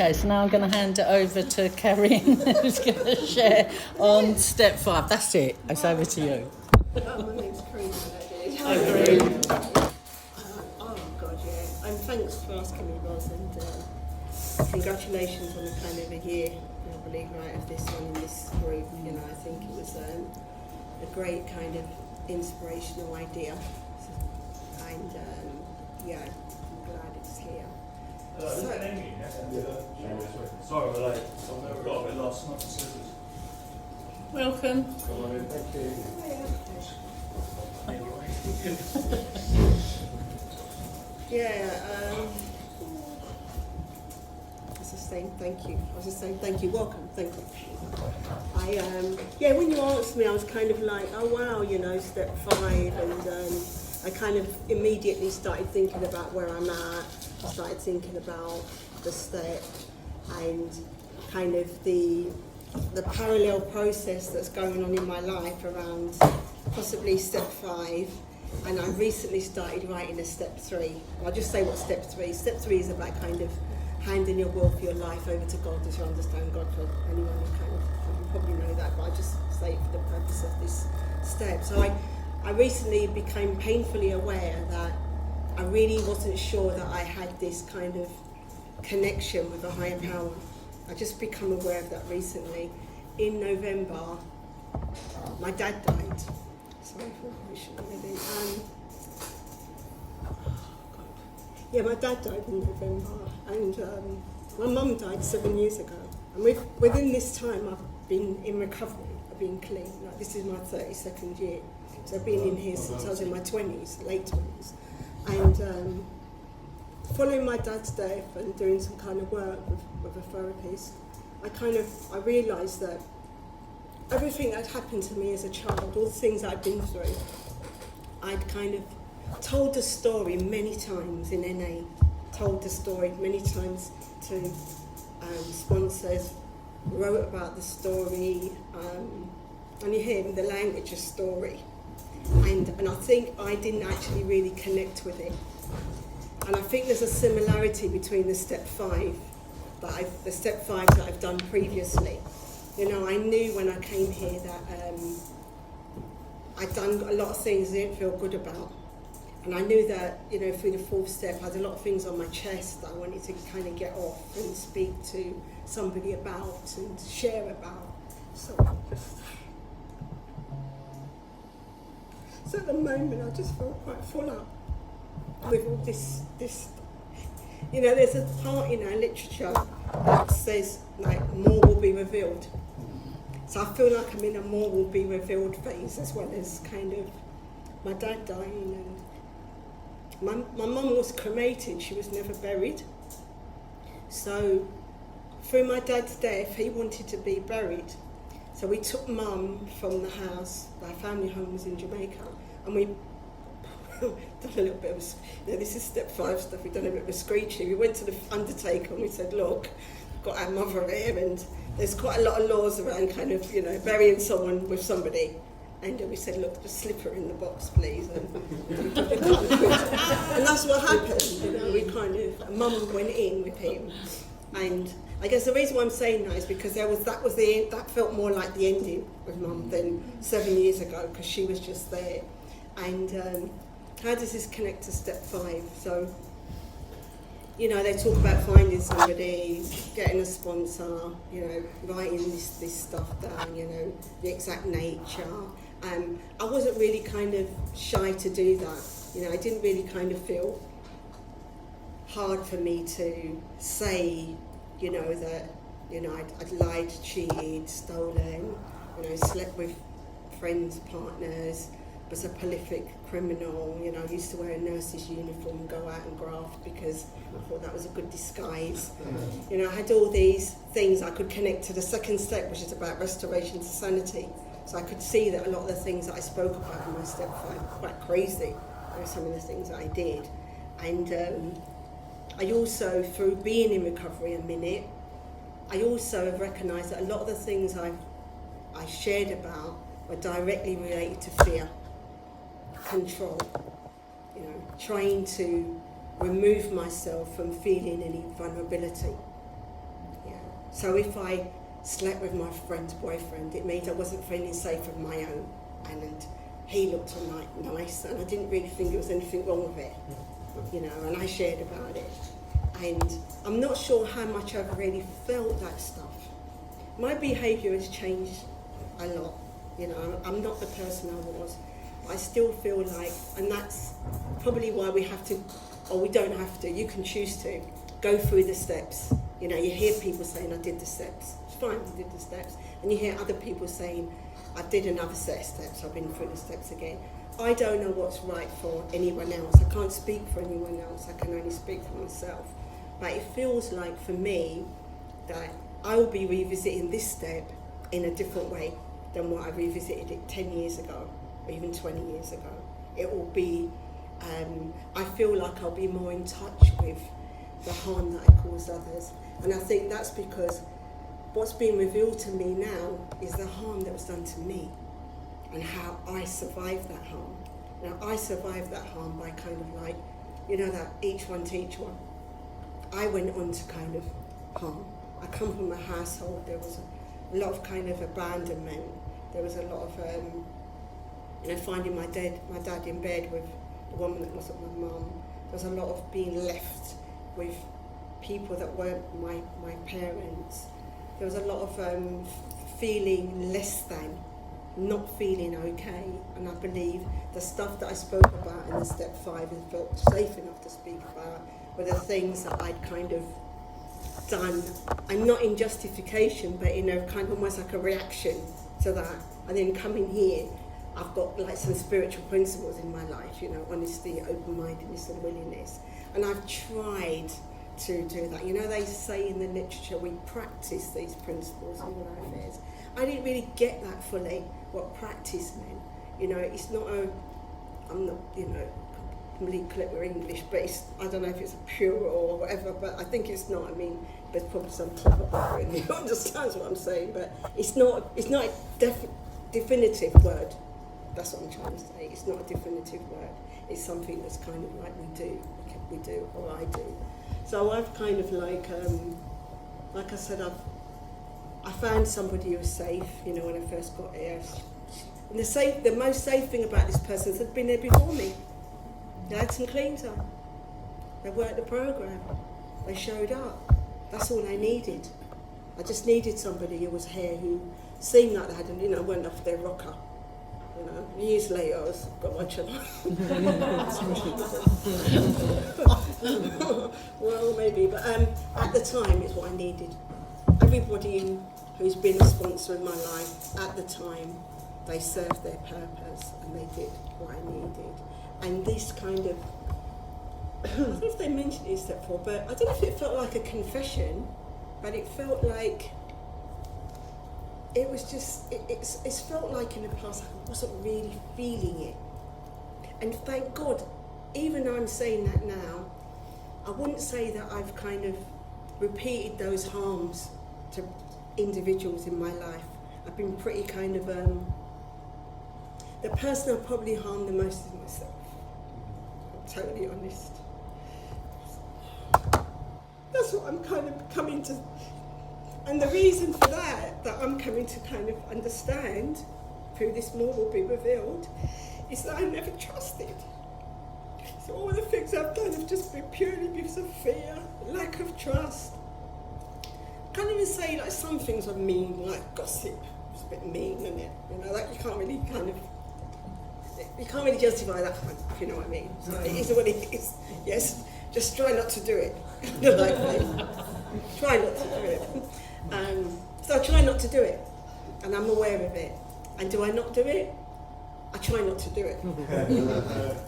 Okay, so now I'm going to hand it over to Karine, who's going to share on step 5. That's it. It's over to you. My name's Karine Step. Hi, Karine. Oh God, yeah. And thanks for asking me, Roz, and congratulations on the kind of a year, I believe, right, of this one in this group. You know, I think it was a great kind of inspirational idea, and yeah, I'm glad it's here. Sorry we're late. I've got a bit lost, not the slippers. Welcome. Thank you. Yeah, I was just saying thank you, welcome, thank you. Yeah, when you asked me, I was kind of like, oh wow, you know, step 5, and I kind of immediately started thinking about where I'm at, started thinking about the step, and kind of the parallel process that's going on in my life around possibly step 5, and I recently started writing a step 3. I'll just say what step 3. Step 3 is about kind of handing your will for your life over to God, as you understand God, for anyone who kind of, you probably know that, but I just say it for the purpose of this step. So I recently became painfully aware that I really wasn't sure that I had this kind of connection with a higher power. I just become aware of that recently. In November, my dad died. Sorry for pushing already. Yeah, my dad died in November, and my mum died 7 years ago. And within this time, I've been in recovery. I've been clean. Like, this is my 32nd year. So I've been in here since I was in my 20s, late 20s. And following my dad's death and doing some kind of work with a therapist, I realised that everything that happened to me as a child, all the things I'd been through, I'd kind of told the story many times in NA, told the story many times to sponsors, wrote about the story, and you hear the language of story. And I think I didn't actually really connect with it. And I think there's a similarity between the step 5, the step 5 that I've done previously. You know, I knew when I came here that I'd done a lot of things I didn't feel good about. And I knew that, you know, through the 4th step, I had a lot of things on my chest that I wanted to kind of get off and speak to somebody about and share about. So at the moment, I just feel quite full up with all this. You know, there's a part in our literature that says, like, more will be revealed. So I feel like I'm in a more will be revealed phase, as well as kind of my dad dying, and my mum was cremated, she was never buried. So through my dad's death, he wanted to be buried. So we took mum from the house, our family home was in Jamaica, and we done a little bit of, you know, this is step 5 stuff, we've done a bit of a screechy. We went to the undertaker and we said, look, we've got our mother here, and there's quite a lot of laws around kind of, you know, burying someone with somebody. And we said, look, just slip her in the box, please. And that's what happened, you know, we kind of, mum went in with him. And I guess the reason why I'm saying that is because that felt more like the ending with mum than 7 years ago, because she was just there. And how does this connect to step 5? So, you know, they talk about finding somebody, getting a sponsor, you know, writing this stuff down, you know, the exact nature. I wasn't really kind of shy to do that. You know, I didn't really kind of feel hard for me to say, you know, that, you know, I'd lied, cheated, stolen, you know, slept with friends, partners, was a prolific criminal. You know, I used to wear a nurse's uniform and go out and graft because I thought that was a good disguise. You know, I had all these things I could connect to the 2nd step, which is about restoration to sanity. So I could see that a lot of the things that I spoke about in my step 5 were quite crazy. There were some of the things that I did. And I also, through being in recovery a minute, I also have recognised that a lot of the things I shared about were directly related to fear, control, you know, trying to remove myself from feeling any vulnerability. So if I slept with my friend's boyfriend, it means I wasn't feeling safe with my own, and he looked nice, and I didn't really think there was anything wrong with it, you know, and I shared about it. And I'm not sure how much I've really felt that stuff. My behaviour has changed a lot, you know, I'm not the person I was. I still feel like, and that's probably why we have to, or we don't have to, you can choose to, go through the steps. You know, you hear people saying, I did the steps. It's fine, I did the steps. And you hear other people saying, I did another set of steps, I've been through the steps again. I don't know what's right for anyone else. I can't speak for anyone else, I can only speak for myself. But it feels like, for me, that I will be revisiting this step in a different way than what I revisited it 10 years ago, or even 20 years ago. It will be, I feel like I'll be more in touch with the harm that I cause others. And I think that's because what's being revealed to me now is the harm that was done to me and how I survived that harm. Now, I survived that harm by kind of like, you know, that each one teach one. I went on to kind of harm. I come from a household, there was a lot of kind of abandonment. There was a lot of, you know, finding my dad in bed with the woman that wasn't my mum. There was a lot of being left with people that weren't my parents. There was a lot of feeling less than, not feeling okay. And I believe the stuff that I spoke about in the step 5 and felt safe enough to speak about were the things that I'd kind of done, and not in justification, but in a kind of almost like a reaction to that. And then coming here, I've got like some spiritual principles in my life, you know, honesty, open-mindedness and willingness. And I've tried to do that. You know, they say in the literature, we practice these principles in our affairs. I didn't really get that fully, what practice meant. You know, it's not I'm not, you know, complete clever English, but it's, I don't know if it's a pure or whatever, but I think it's not. I mean, there's probably some clever people in there who understands what I'm saying, but it's not a definitive word. That's what I'm trying to say. It's not a definitive word. It's something that's kind of like we do, or I do. So I've kind of like I said, I found somebody who was safe, you know, when I first got here. And the most safe thing about this person is they'd been there before me. They had some clean time. They worked the program. They showed up. That's all I needed. I just needed somebody who was here who seemed like they had, you know, went off their rocker. You know, years later, I was got my children. Well, maybe, but at the time, it's what I needed. Everybody who's been a sponsor in my life, at the time, they served their purpose and they did what I needed. And this kind of, I don't know if they mentioned it in step 4, but I don't know if it felt like a confession, but it felt like, it was just, it's felt like in the past I wasn't really feeling it. And thank God, even though I'm saying that now, I wouldn't say that I've kind of repeated those harms to individuals in my life. I've been pretty kind of, the person I've probably harmed the most is myself. I'm totally honest. That's what I'm kind of coming to. And the reason for that I'm coming to kind of understand, through this more will be revealed, is that I never trusted. So all the things I've done have just been purely because of fear, lack of trust. I can't even say like some things are mean, like gossip. It's a bit mean, isn't it? You know, like you can't really justify that one, if you know what I mean. So it is what it is. Yes, just try not to do it. Try not to do it. So I try not to do it, and I'm aware of it. And do I not do it? I try not to do it.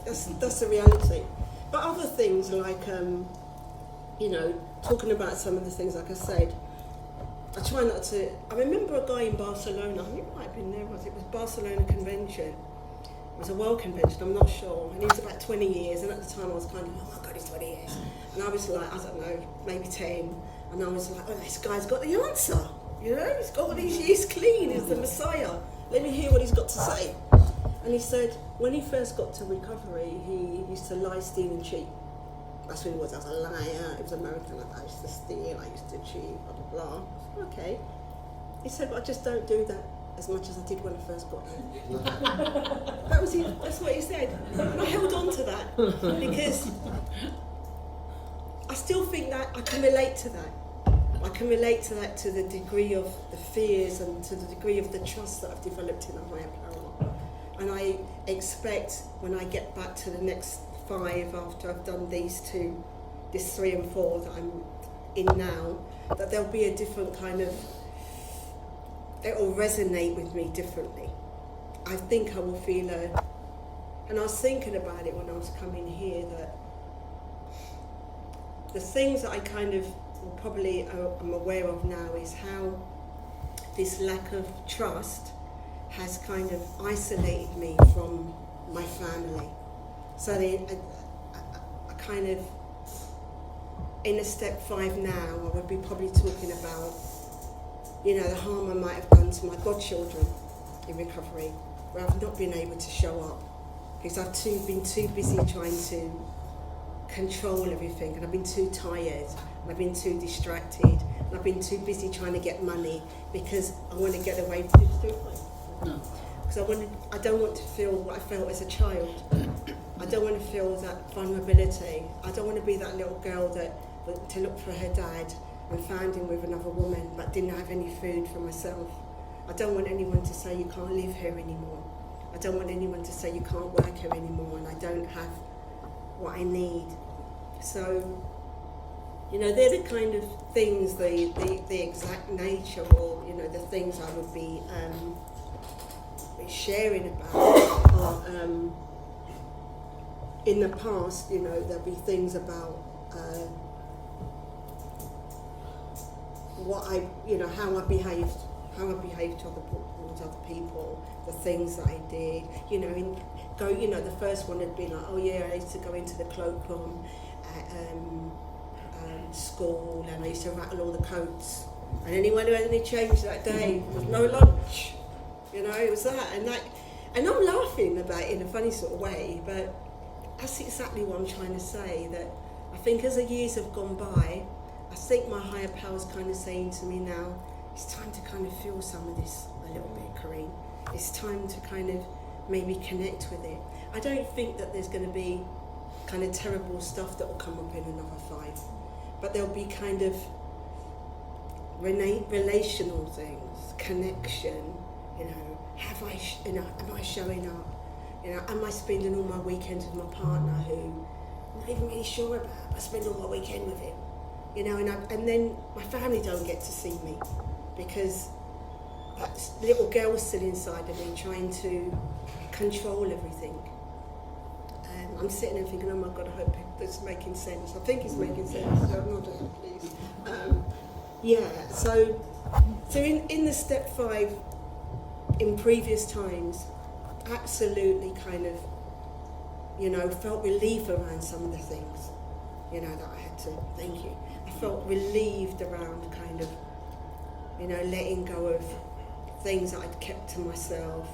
That's the reality. But other things like, you know, talking about some of the things, like I said, I try not to. I remember a guy in Barcelona. I think it might have been there. It was Barcelona Convention. It was a world convention. I'm not sure. And he was about 20 years. And at the time, I was kind of, oh my God, he's 20 years. And I was like, I don't know, maybe 10. And I was like, oh, this guy's got the answer. You know, he's got all these years clean. He's the Messiah. Let me hear what he's got to say. And he said, when he first got to recovery, he used to lie, steal and cheat. That's what it was. I was a liar. It was American. I used to steal. I used to cheat. Blah blah blah. I said, okay. He said, but I just don't do that as much as I did when I first got here. That was it. That's what he said. And I held on to that because I still think that I can relate to that. I can relate to that, to the degree of the fears and to the degree of the trust that I've developed in a higher power. And I expect when I get back to the next 5 after I've done these 2, this 3 and 4 that I'm in now, that there'll be a different kind of, it will resonate with me differently. I think I will feel and I was thinking about it when I was coming here, that the things that I kind of probably am aware of now is how this lack of trust has kind of isolated me from my family. So I kind of, in a step 5 now, I would be probably talking about, the harm I might have done to my godchildren in recovery, where I've not been able to show up because I've been too busy trying to control everything, and I've been too tired, and I've been too distracted, and I've been too busy trying to get money because I want to get away from it. No. Because I don't want to feel what I felt as a child. I don't want to feel that vulnerability. I don't want to be that little girl that went to look for her dad and found him with another woman but didn't have any food for myself. I don't want anyone to say you can't live here anymore. I don't want anyone to say you can't work here anymore and I don't have what I need. So, they're the kind of things, the exact nature, or, the things I would be sharing about are, in the past, there'll be things about what I, how I behaved towards other people, the things that I did, the first one had been like, oh yeah, I used to go into the cloakroom at school, and I used to rattle all the coats, and anyone who had any change that day was no lunch, it was that, and I'm laughing about it in a funny sort of way, but that's exactly what I'm trying to say, that I think as the years have gone by, I think my higher power's kind of saying to me now, it's time to kind of feel some of this a little bit, Karine. It's time to kind of maybe connect with it. I don't think that there's going to be kind of terrible stuff that will come up in another 5, but there'll be kind of relational things, connection, am I showing up? Am I spending all my weekends with my partner who I'm not even really sure about, but I spend all my weekend with him? And then my family don't get to see me because that little girl's still inside of me trying to control everything. And I'm sitting there thinking, oh my God, I hope it's making sense. I think it's making sense, so I'm nodding, please. So in the step 5, in previous times, absolutely kind of, felt relief around some of the things, that I had to, thank you. I felt relieved around kind of, letting go of things that I'd kept to myself,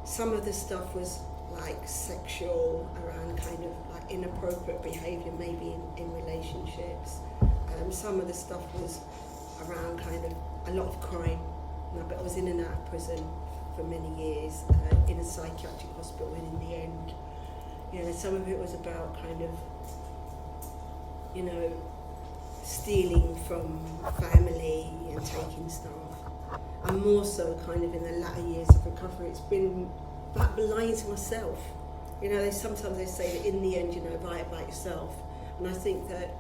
some of the stuff was like sexual, around kind of like inappropriate behaviour maybe in relationships. Some of the stuff was around kind of a lot of crime. I was in and out of prison for many years, in a psychiatric hospital, and in the end, some of it was about kind of, stealing from family and taking stuff. And more so kind of in the latter years of recovery, it's been about lying to myself. Sometimes they say that in the end, lie about yourself. And I think that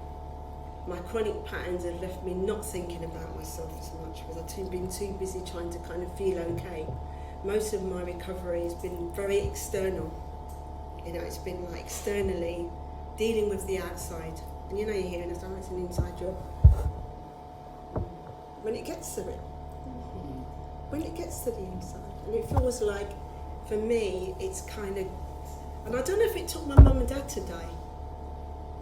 my chronic patterns have left me not thinking about myself as much because I've been too busy trying to kind of feel okay. Most of my recovery has been very external. It's been like externally dealing with the outside. And you're hearing us, it's an inside job. When it gets to it. When it gets to the inside. And it feels like, for me, it's kind of, and I don't know if it took my mum and dad to die,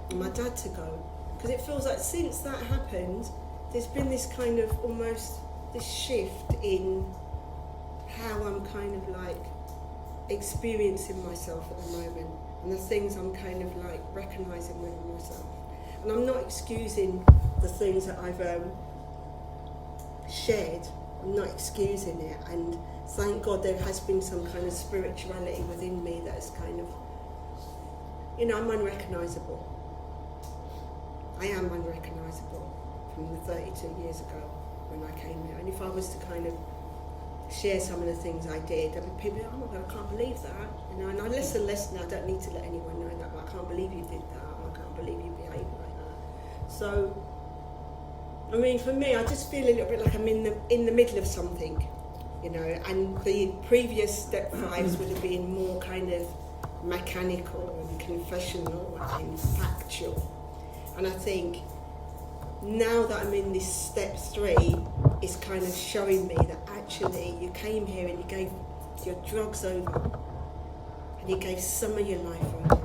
and my dad to go, because it feels like since that happened, there's been this kind of almost, this shift in how I'm kind of like experiencing myself at the moment. and the things I'm kind of like recognising within myself. And I'm not excusing the things that I've shared. I'm not excusing it, and thank God there has been some kind of spirituality within me that's kind of, you know, I'm unrecognisable. I am unrecognisable from the 32 years ago when I came here. And if I was to kind of share some of the things I did, there'd be people, oh my God, I can't believe that. You know, and I less and less now, I don't need to let anyone know that, but I can't believe you did that, or I can't believe you behaved like that. So, I mean, for me, I just feel a little bit like I'm in the middle of something, you know, and the previous step 5s would have been more kind of mechanical and confessional and factual. And I think now that I'm in this step 3, it's kind of showing me that actually you came here and you gave your drugs over and you gave some of your life over.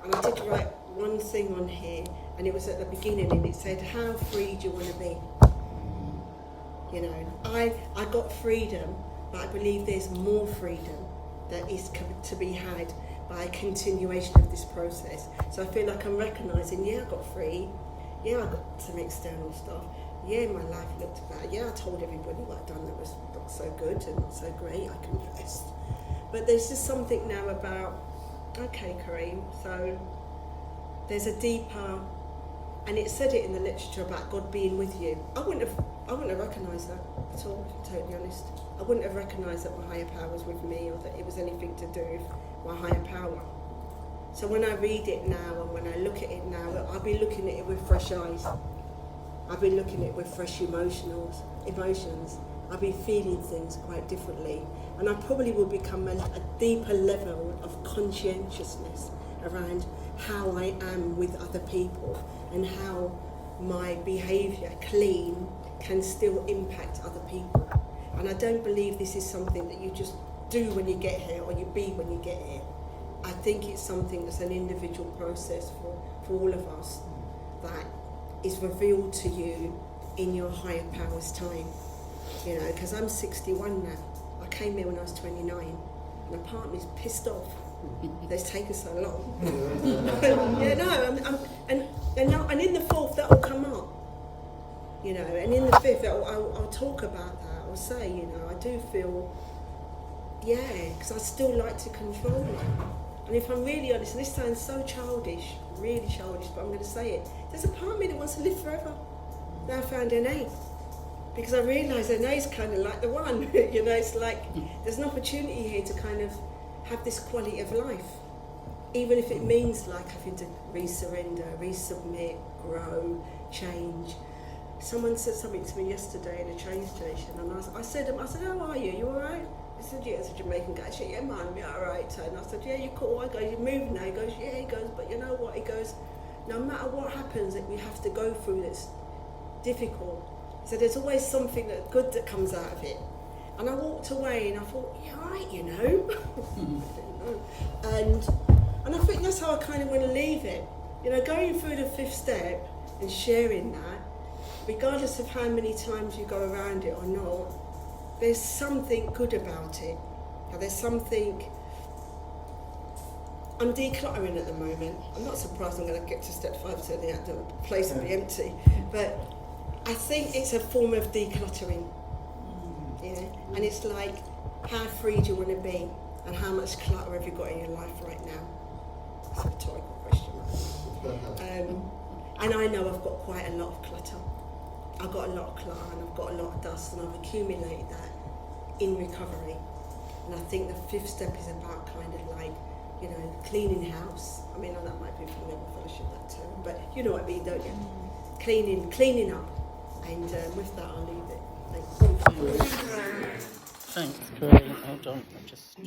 And I did write one thing on here, and it was at the beginning, and it said, how free do you want to be? You know, I got freedom, but I believe there's more freedom that is to be had by a continuation of this process. So I feel like I'm recognising, yeah, I got free, yeah, I got some external stuff, yeah, my life looked bad, yeah, I told everybody what I'd done that was not so good and not so great, I confessed. But there's just something now about, okay, Karine, so there's a deeper, and it said it in the literature about God being with you. I wouldn't have recognised that at all, to be totally honest. I wouldn't have recognised that my higher power was with me, or that it was anything to do with my higher power. So when I read it now and when I look at it now, I'll be looking at it with fresh eyes. I'll be looking at it with fresh emotions. I'll be feeling things quite differently. And I probably will become a deeper level of conscientiousness around how I am with other people and how my behaviour, clean, can still impact other people. And I don't believe this is something that you just do when you get here or you be when you get here. I think it's something that's an individual process for all of us that is revealed to you in your higher power's time. You know, because I'm 61 now. I came here when I was 29. My partner's pissed off. It's taken so long. Yeah, no, and in the 4th that will come up. You know, and in the 5th I'll talk about that. I'll say, you know, I do feel, yeah, because I still like to control it. And if I'm really honest, and this sounds so childish, really childish, but I'm going to say it, there's a part of me that wants to live forever. Now I found NA. Because I realise NA is kind of like the one. You know, it's like there's an opportunity here to kind of have this quality of life. Even if it means like having to re-surrender, resubmit, grow, change. Someone said something to me yesterday in a train station, and I said, how are you? You all right? He said, yeah, it's a Jamaican guy. I said, yeah, man, I'm all right. And I said, yeah, you're cool. I go, you move now. He goes, yeah. He goes, but you know what? He goes, no matter what happens that we have to go through that's difficult, so there's always something that good that comes out of it. And I walked away and I thought, yeah, all right, you know. I didn't know. And I think that's how I kind of want to leave it. You know, going through the 5th step and sharing that, regardless of how many times you go around it or not, there's something good about it. Now, there's something. I'm decluttering at the moment. I'm not surprised I'm going to get to step 5 so the place will be empty. But I think it's a form of decluttering. You know? And it's like, how free do you want to be? And how much clutter have you got in your life right now? That's a rhetorical question. And I know I've got quite a lot of clutter. I've got a lot of clutter and I've got a lot of dust, and I've accumulated that in recovery. And I think the 5th step is about kind of like, you know, cleaning house. I mean, that might be from the Level Fellowship, that term, but you know what I mean, don't you? Cleaning up. And with that, I'll leave it. Thank you. Thanks, Karine. Hold on, I just...